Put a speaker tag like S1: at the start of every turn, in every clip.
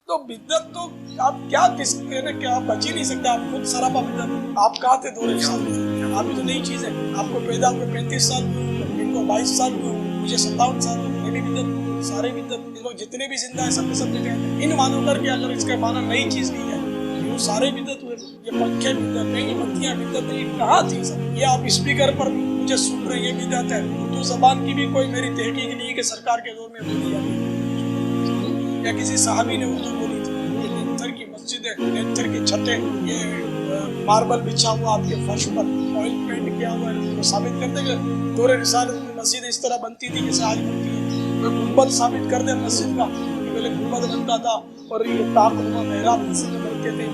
S1: تو بدعت تو آپ کیا کس کیا آپ بچ ہی نہیں سکتے، آپ خود سراپا بدعت۔ آپ کہاں تھے 2 سال میں؟ آپ تو نئی چیز ہے، آپ کو پیدا ہوئے 35 سال ہوئے، ان کو 22 سال ہوئے، مجھے 57 سال ہوئے، میں بھی بدعت، سارے بدعت، اس وقت جتنے بھی زندہ ہیں سب کے سب جگہ ان مانو کر کے اگر اس کا معنی نئی چیز نہیں ہے، یہ سارے بدعت ہوئے۔ یہ پنکھے بدعت نہیں، یہ بتیاں بدعت نہیں، کہاں تھی سب؟ یہ آپ اسپیکر پر مجھے سن رہے ہیں، یہ بدعت ہے۔ اردو زبان کی بھی کوئی میری تحقیق نہیں کہ سرکار کے دور میں بولی جاتی یا کسی صحابی نے اردو بولی تھی۔ یہ نینتر کی مسجدیں، نینتر کی چھتیں، یہ ماربل بچھا ہوا آپ کے فرش پر، آئل پینٹ کیا ہوا ہے، وہ ثابت کر دے کہ دور رسالت میں مسجد اس طرح بنتی تھی جیسے آج بنتی ہے۔ کوئی گنبد ثابت کر دے مسجد کا کہ پہلے گنبد بنتا تھا اور یہ طاق نما محراب مسجد میں بنتے تھے،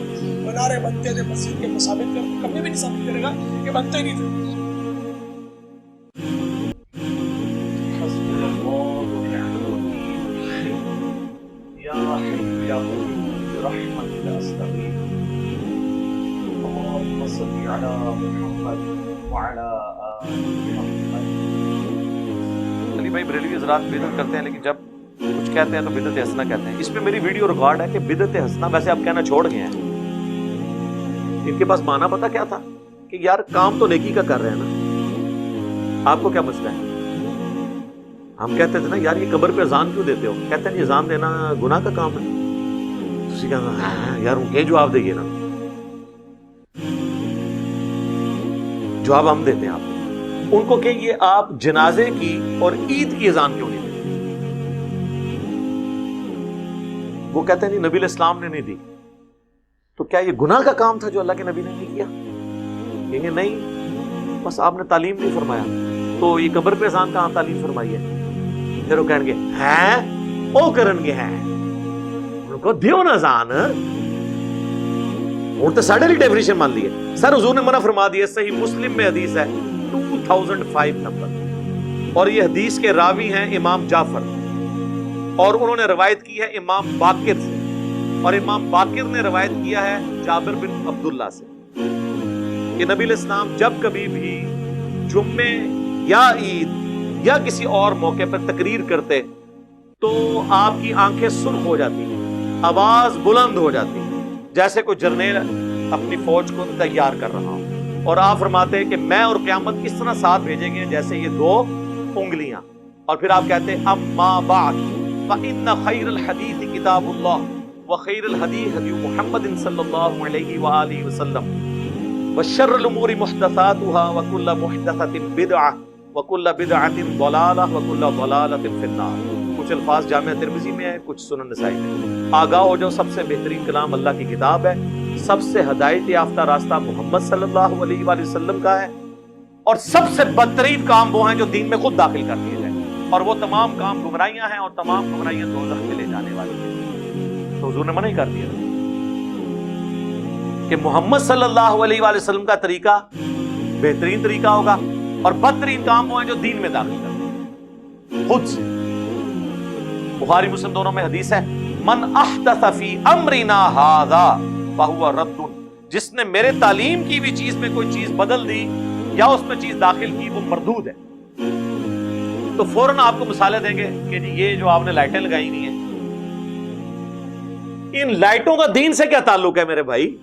S1: منارے بنتے تھے مسجد کے، ثابت کر کبھی بھی نہیں ثابت کرے گا کہ بنتے نہیں تھے۔
S2: علی بھائی بریلوی حضرات بدعت کرتے ہیں لیکن جب کچھ کہتے ہیں تو بدعت حسنہ کہتے ہیں۔ اس پہ میری ویڈیو ریکارڈ ہے کہ بدعت حسنہ ویسے آپ کہنا چھوڑ گئے ہیں۔ ان کے پاس معنی پتا کیا تھا کہ یار کام تو نیکی کا کر رہے ہیں نا، آپ کو کیا مسئلہ ہے؟ ہم کہتے تھے نا یار یہ قبر پہ اذان کیوں دیتے ہو؟ کہتے ہیں یہ اذان دینا گناہ کا کام ہے۔ تسی کہنا ہاں یار یہ جواب دے گے نا، جواب ہم دیتے ہیں آپ کو۔ ان کو کہ یہ آپ جنازے کی اور عید کی اذان کیوں نہیں دیتے؟ وہ کہتے ہیں نہیں نبی علیہ السلام نے نہیں دی، تو کیا یہ گناہ کا کام تھا جو اللہ کے نبی نے نہیں کیا؟ کہیں گے نہیں، بس آپ نے تعلیم نہیں فرمایا، تو یہ قبر پہ اذان کہاں تعلیم فرمائی ہے؟ پھر وہ کہیں گے ہیں او کرن گے ہیں ان کو دیو نا اذان اور تو ساڑھے لی ڈیفینیشن مان لی ہے سر، حضور نے منع فرما دیا۔ صحیح مسلم میں حدیث ہے 2005 نمبر، اور یہ حدیث کے راوی ہیں امام جعفر، اور انہوں نے روایت کی ہے امام باقر سے، اور امام باقر نے روایت کیا ہے جابر بن عبداللہ سے کہ نبی علیہ السلام جب کبھی بھی جمعے یا عید یا کسی اور موقع پر تقریر کرتے تو آپ کی آنکھیں سرخ ہو جاتی، آواز بلند ہو جاتی، جیسے کوئی جرنیل اپنی فوج کو تیار کر رہا ہوں، اور آپ فرماتے ہیں کہ میں اور قیامت اس طرح ساتھ بھیجیں گے جیسے یہ 2 انگلیاں، اور پھر آپ کہتے ہیں اما بعد فإن خیر الحدیث کتاب اللہ وخیر الہدی ہدی محمد صلی اللہ علیہ وآلہ وسلم وشر الامور محدثاتها وکل محدثۃ بدعہ وکل بدعۃ ضلالہ وکل ضلالۃ فی النار۔ کچھ الفاظ جامعہ ترمذی میں ہیں، کچھ سنن نسائی میں۔ آگاہ ہو جو سب سے بہترین کلام اللہ کی کتاب ہے، سب سے ہدایت یافتہ راستہ محمد صلی اللہ علیہ وآلہ وسلم کا ہے، اور سب سے بدترین کام وہ ہیں جو دین میں خود داخل کر دیے جائیں، اور وہ تمام کام گمراہیاں ہیں، اور تمام گمراہیاں دوزخ میں لے جانے والی ہیں۔ تو حضور نے منع ہی کر دیا کہ محمد صلی اللہ علیہ وآلہ وسلم کا طریقہ بہترین طریقہ ہوگا، اور بدترین کام وہ ہیں جو دین میں داخل کر دیں خود سے۔ بخاری مسلم دونوں میں حدیث ہے من احدث فی امرنا ھذا فہو رد، جس نے میرے تعلیم کی بھی چیز میں کوئی چیز بدل دی یا اس میں چیز داخل کی وہ مردود ہے۔ تو فوراً آپ کو مثالیں دیں گے کہ جی یہ جو آپ نے لائٹیں لگائی ہوئی ہیں، ان لائٹوں کا دین سے کیا تعلق ہے میرے بھائی؟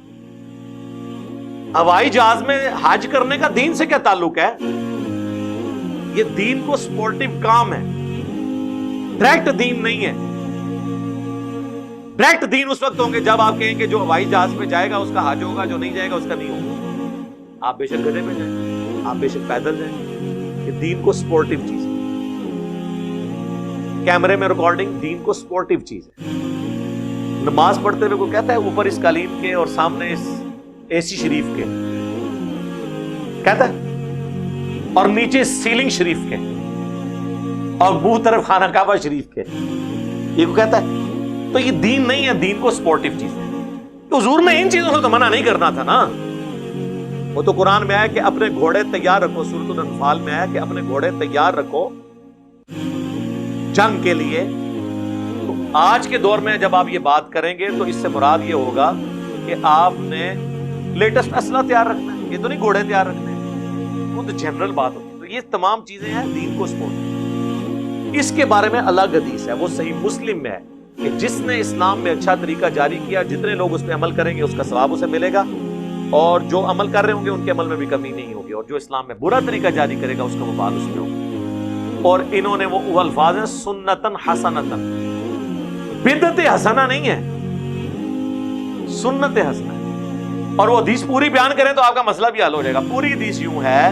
S2: ہوائی جہاز میں حج کرنے کا دین سے کیا تعلق ہے؟ یہ دین کو سپورٹیو کام ہے، ڈائریکٹ دین نہیں ہے۔ ڈائریکٹ دین اس وقت ہوں گے جب آپ کہیں کہ جو ہوائی جہاز پہ جائے گا اس کا حج ہوگا، جو نہیں جائے گا اس کا نہیں ہوگا۔ آپ بے شک گدھے پہ جائیں، آپ بے شک پیدل جائیں، یہ دین کو سپورٹیو چیز ہے۔ کیمرے میں ریکارڈنگ دین کو سپورٹیو چیز ہے۔ نماز پڑھتے ہوئے کوئی کہتا ہے اوپر اس قالین کے اور سامنے اس اے سی شریف کے، کہتا ہے، اور نیچے سیلنگ شریف کے، اور منہ طرف خانہ کعبہ شریف کے، یہ کو کہتا ہے۔ تو یہ دین نہیں ہے، دین کو سپورٹیو چیز ہے۔ تو حضور نے ان چیزوں سے تو منع نہیں کرنا تھا نا۔ وہ تو قرآن میں آیا کہ اپنے گھوڑے تیار رکھو، سورۃ الانفال میں آیا کہ اپنے گھوڑے تیار رکھو جنگ کے لیے۔ تو آج کے دور میں جب آپ یہ بات کریں گے تو اس سے مراد یہ ہوگا کہ آپ نے لیٹسٹ اسلحہ تیار رکھنا ہے، یہ تو نہیں گھوڑے تیار رکھنے ہیں، وہ تو جنرل بات ہوتی ہے۔ تو یہ تمام چیزیں ہیں دین کو سپورٹ۔ اس کے بارے میں الگ حدیث ہے، وہ صحیح مسلم میں ہے کہ جس نے اسلام میں اچھا طریقہ جاری کیا، جتنے لوگ اس پہ عمل کریں گے اس کا ثواب اسے ملے گا، اور جو عمل کر رہے ہوں گے ان کے عمل میں بھی کمی نہیں ہوگی، اور جو اسلام میں برا طریقہ جاری کرے گا اس کا وبال اس پہ ہوگا۔ اور انہوں نے وہ الفاظ ہیں سنتن حسنتن، بدعت حسنہ نہیں ہے، سنت حسنہ ہے۔ اور وہ حدیث پوری بیان کریں تو آپ کا مسئلہ بھی حل ہو جائے گا۔ پوری حدیث یوں ہے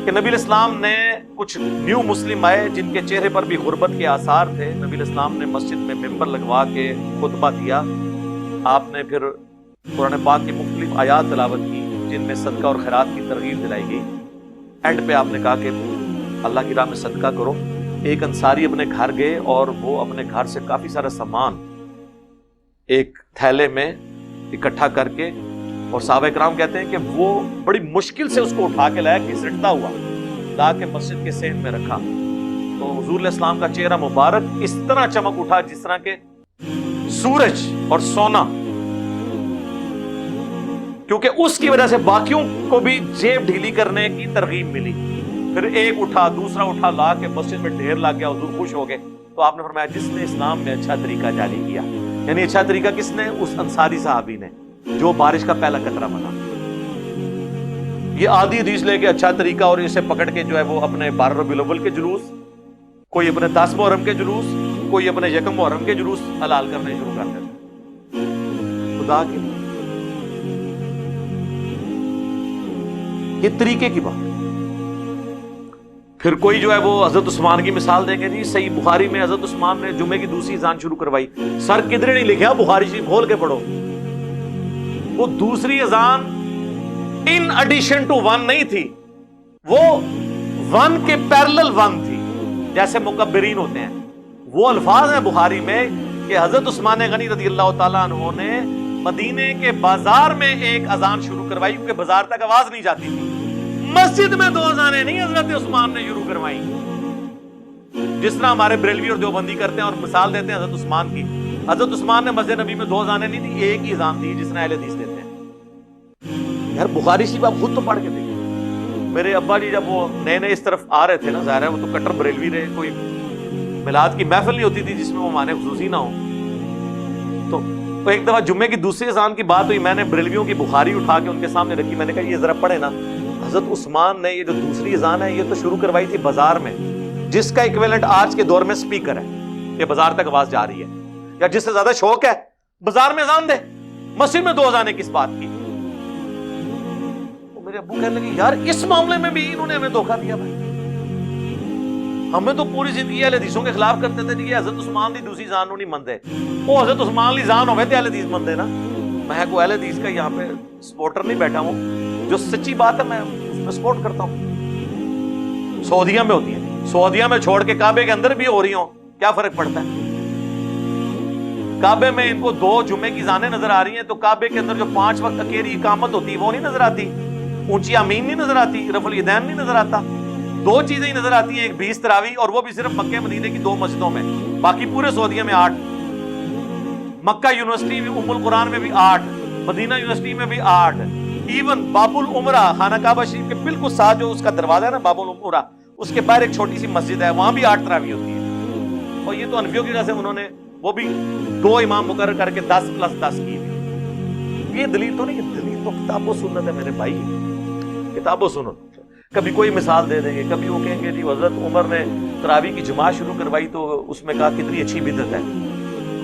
S2: کہ نبی الاسلام نے کچھ نیو مسلم آئے جن کے چہرے پر بھی غربت کے آثار تھے، نبی الاسلام نے مسجد میں ممبر لگوا کے خطبہ دیا، آپ نے پھر قرآن پاک کی مختلف آیات تلاوت کی جن میں صدقہ اور خیرات کی ترغیب دلائی گئی۔ اینڈ پہ آپ نے کہا کہ اللہ کی راہ میں صدقہ کرو۔ ایک انصاری اپنے گھر گئے اور وہ اپنے گھر سے کافی سارا سامان ایک تھیلے میں اکٹھا کر کے، اور صحابہ کرام کہتے ہیں کہ وہ بڑی مشکل سے اس کو اٹھا کے لایا، گھسٹتا ہوا لا کے مسجد کے سین میں رکھا، تو حضور علیہ السلام کا چہرہ مبارک اس طرح چمک اٹھا جس طرح کے سورج اور سونا، کیونکہ اس کی وجہ سے باقیوں کو بھی جیب ڈھیلی کرنے کی ترغیب ملی۔ پھر ایک اٹھا، دوسرا اٹھا، لا کے مسجد میں ڈھیر لا گیا، حضور خوش ہو گئے۔ تو آپ نے فرمایا جس نے اسلام میں اچھا طریقہ جاری کیا، یعنی اچھا طریقہ کس نے؟ اس انصاری صحابی نے جو بارش کا پہلا قطرہ بنا۔ یہ آدھی حدیث لے کے اچھا طریقہ اور اسے پکڑ کے جو ہے وہ اپنے 12 ربیع الاول کے جلوس، کوئی اپنے 10 محرم کے جلوس، کوئی اپنے 1 محرم کے جلوس حلال کرنے شروع کر دیتے ہیں۔ خدا کے لیے یہ طریقے کی بات۔ پھر کوئی جو ہے وہ حضرت عثمان کی مثال دیں گے، جی صحیح بخاری میں حضرت عثمان نے جمعے کی دوسری اذان شروع کروائی، سر کدھر نہیں لکھا، بخاری شریف کھول کے پڑھو۔ وہ دوسری اذان ان ایڈیشن ٹو 1 نہیں تھی، وہ 1 کے پیرلل 1 تھی، جیسے مکبرین ہوتے ہیں۔ وہ الفاظ ہیں بخاری میں کہ حضرت عثمان غنی رضی اللہ تعالیٰ عنہ نے مدینے کے بازار میں ایک اذان شروع کروائی، کیونکہ بازار تک آواز نہیں جاتی تھی۔ مسجد میں 2 اذانیں نہیں حضرت عثمان نے شروع کروائی، جس طرح ہمارے بریلوی اور دیوبندی کرتے ہیں اور مثال دیتے ہیں حضرت عثمان کی۔ حضرت عثمان نے مسجد نبی میں 2 اذانیں نہیں تھی، ایک ہی اذان تھی، جس طرح اہل حدیث دیتے ہیں۔ یار بخاری شریف آپ خود تو پڑھ کے دیکھیں۔ میرے ابا جی جب وہ نئے نئے اس طرف آ رہے تھے نا، ظاہر ہے وہ تو کٹر بریلوی رہے، کوئی میلاد کی محفل نہیں ہوتی تھی جس میں وہ معنی خصوصی نہ ہو۔ تو ایک دفعہ جمعے کی دوسری اذان کی بات ہوئی، میں نے بریلویوں کی بخاری اٹھا کے ان کے سامنے رکھی، میں نے کہا یہ ذرا پڑھے نا، حضرت عثمان نے یہ جو دوسری اذان ہے یہ تو شروع کروائی تھی بازار میں، جس کا ایکویلنٹ آج کے دور میں سپیکر ہے، کہ بازار تک آواز جا رہی ہے، یا جس سے زیادہ شوق ہے بازار میں اذان دے، مسجد میں 2 اذانیں کس بات کی؟ میرے ابو کہنے لگے یار اس معاملے میں بھی انہوں نے ہمیں دھوکہ دیا بھائی، ہمیں تو پوری زندگی اہل حدیثوں کے خلاف کرتے تھے کہ حضرت عثمان دی دوسری اذان نہیں مندے، وہ حضرت عثمان لی اذان ہوئے تھے اہل حدیث مندے نا۔ میں کوئی اہل حدیث کا یہاں پہ سپورٹر نہیں بیٹھا ہوں، جو سچی بات ہے میں اس میں سپورٹ کرتا ہوں۔ سعودیہ میں ہوتی ہے، سعودیہ میں چھوڑ کے کعبے کے اندر بھی ہو رہی ہوں، کیا فرق پڑتا ہے؟ کعبے میں ان کو 2 جمعے کی اذانیں نظر آ رہی ہیں، تو کعبے کے اندر جو 5 وقت اکیری اقامت ہوتی ہے وہ نہیں نظر آتی، اونچی آمین نہیں نظر آتی، رفع الیدین نہیں نظر آتا۔ 2 چیزیں ہی نظر آتی ہیں، ایک 20 تراویح، اور وہ بھی صرف مکہ مدینے کی 2 مسجدوں میں، باقی پورے سعودیہ میں 8، مکہ یونیورسٹی میں ام القرآن میں بھی 8، مدینہ یونیورسٹی میں بھی 8، ایون باب العمرہ خانہ کعبہ شریف کے بالکل ساتھ جو اس کا دروازہ ہے نا باب العمرہ، اس کے باہر ایک چھوٹی سی مسجد ہے، وہاں بھی 8 تراویح ہوتی ہے۔ اور یہ تو حنفیوں کی وجہ سے انہوں نے وہ بھی 2 امام مقرر کر کے 10 + 10 کی تھی۔ یہ دلیل تو نہیں، دلیل تو کتاب و سنت ہے میرے بھائی، کتاب و سنت۔ کبھی کوئی مثال دے دیں گے، کبھی وہ کہیں گے جی حضرت عمر نے تراویح کی جماعت شروع کروائی تو اس میں کہا کتنی اچھی بدعت ہے۔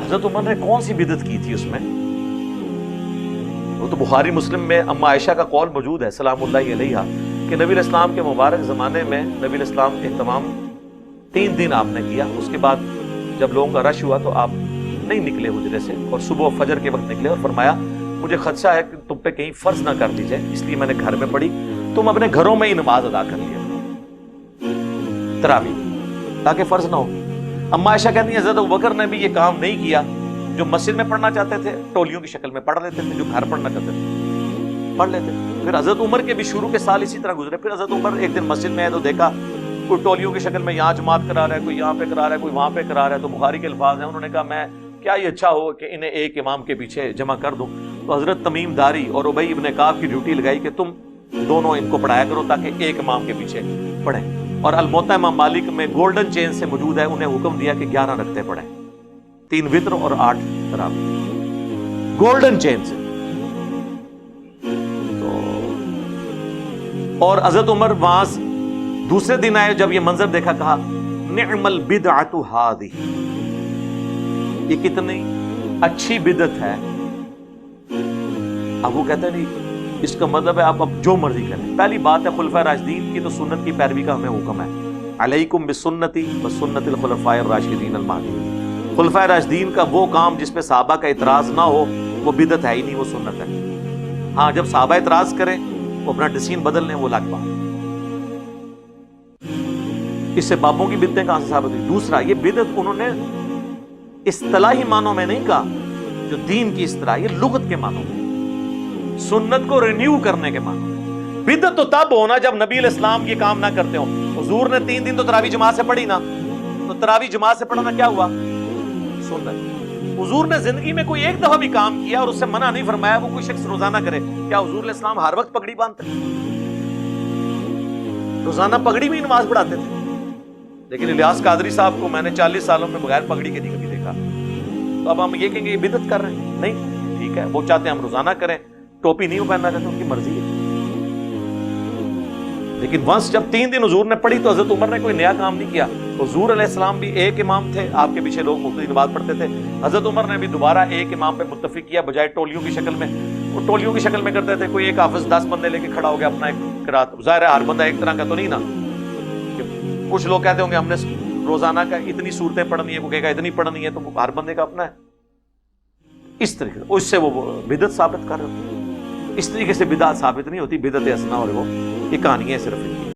S2: حضرت عمر نے کون سی بدعت کی تھی اس میں؟ وہ تو بخاری مسلم میں اما عائشہ کا قول موجود ہے سلام اللہ علیہ کہ نبی الاسلام کے مبارک زمانے میں نبی الاسلام اہتمام 3 دن آپ نے کیا، اس کے بعد جب لوگوں کا رش ہوا تو آپ نہیں نکلے حجرے سے، اور صبح فجر کے وقت نکلے اور فرمایا مجھے خدشہ ہے کہ تم پہ کہیں فرض نہ کر دی جائے، اس لیے میں نے گھر میں پڑھی، تم اپنے گھروں میں ہی نماز ادا کر لیا تراویح تاکہ فرض نہ ہو۔ اما عائشہ کہتی ہیں حضرت ابوبکر نے بھی یہ کام نہیں کیا، جو مسجد میں پڑھنا چاہتے تھے ٹولیوں کی شکل میں پڑھ لیتے تھے، جو گھر پڑھنا چاہتے تھے پڑھ لیتے تھے۔ پھر حضرت عمر کے بھی شروع کے سال اسی طرح گزرے، پھر حضرت عمر ایک دن مسجد میں آئے تو دیکھا کوئی ٹولیوں کی شکل میں یہاں جماعت کرا رہا ہے، کوئی یہاں پہ کرا رہا ہے، کوئی وہاں پہ کرا رہا ہے، تو بخاری کے الفاظ ہیں، انہوں نے کہا میں کیا یہ اچھا ہو کہ انہیں ایک امام کے پیچھے جمع کر دوں، تو حضرت تمیم داری اور ابی ابن کعب کی ڈیوٹی لگائی کہ تم دونوں ان کو پڑھایا کرو تاکہ ایک امام کے پیچھے پڑھیں۔ اور الموطا امام مالک میں گولڈن چین سے موجود ہے، انہیں حکم دیا کہ 11 رکعتیں پڑھیں، 3 وتر اور 8 تراویح، گولڈن چین سے۔ تو اور حضرت عمر وہاں دوسرے دن آئے، جب یہ منظر دیکھا کہا نعم البدعۃ ہذہ، یہ کتنی اچھی بدعت ہے۔ اب وہ کہتے ہیں نہیں، اس کا مطلب ہے آپ اب جو مرضی کریں۔ پہلی بات ہے خلفائے راشدین کی تو سنت کی پیروی کا ہمیں حکم ہے، علیکم بسنتی وسنت الخلفاء الراشدین المہدیین۔ خلفائے راشدین کا وہ کام جس پہ صحابہ کا اعتراض نہ ہو وہ بدعت ہے ہی نہیں، وہ سنت ہے۔ ہاں جب صحابہ اعتراض کریں وہ اپنا ڈسین بدل لیں، وہ الگ بات۔ اس سے بابوں کی بدعتیں کہاں سے ثابت ہوئی؟ دوسرا، یہ بدعت انہوں نے اصطلاحی معنوں میں نہیں کہا جو دین کی اصطلاح، یہ لغت کے معنوں میں، سنت کو رینیو کرنے کے معنوں میں۔ بدعت تو تب ہونا جب نبی علیہ السلام یہ کام نہ کرتے ہوں۔ حضور نے 3 دن تو تراویح جماعت سے پڑھی نا، تو تراویح جماعت سے پڑھنا کیا ہوا؟ سنت۔ حضور نے زندگی میں کوئی ایک دفعہ بھی کام کیا اور اس سے منع نہیں فرمایا وہ کوئی شخص روزانہ کرے؟ کیا حضور علیہ السلام ہر وقت پگڑی باندھتے؟ روزانہ پگڑی میں ہی نماز پڑھاتے تھے؟ لیکن الیاس قادری صاحب کو میں نے 40 سالوں میں بغیر پگڑی کے نہیں کبھی دیکھا، تو اب ہم یہ کہیں گے یہ بدعت کر رہے ہیں؟ نہیں، ٹھیک ہے، وہ چاہتے ہیں ہم روزانہ کریں، ٹوپی نہیں پہننا چاہتے، ان کی مرضی ہے۔ لیکن ونس جب 3 دن حضور نے پڑھی تو حضرت عمر نے کوئی نیا کام نہیں کیا۔ حضور علیہ السلام بھی ایک امام تھے، آپ کے پیچھے لوگ مختلف نماز پڑھتے تھے، حضرت عمر نے بھی دوبارہ ایک امام پہ متفق کیا بجائے ٹولیوں کی شکل میں۔ وہ ٹولیوں کی شکل میں کرتے تھے، کوئی ایک حافظ 10 بندے لے کے کھڑا ہو گیا اپنا ایک قرات، ظاہر ہے ہر بندہ ایک طرح کا تو نہیں نا، کچھ لوگ کہتے ہوں گے ہم نے روزانہ کا اتنی صورتیں پڑھنی ہے، وہ کہے گا اتنی پڑھنی ہے، تو وہ ہر بندے کا اپنا ہے۔ اس طریقے سے اس سے وہ بدعت ثابت کر رہے ہوتے ہیں۔ اس طریقے سے بدعت ثابت نہیں ہوتی، بدعت حسنہ اور وہ یہ کہانی ہے صرف ان کی۔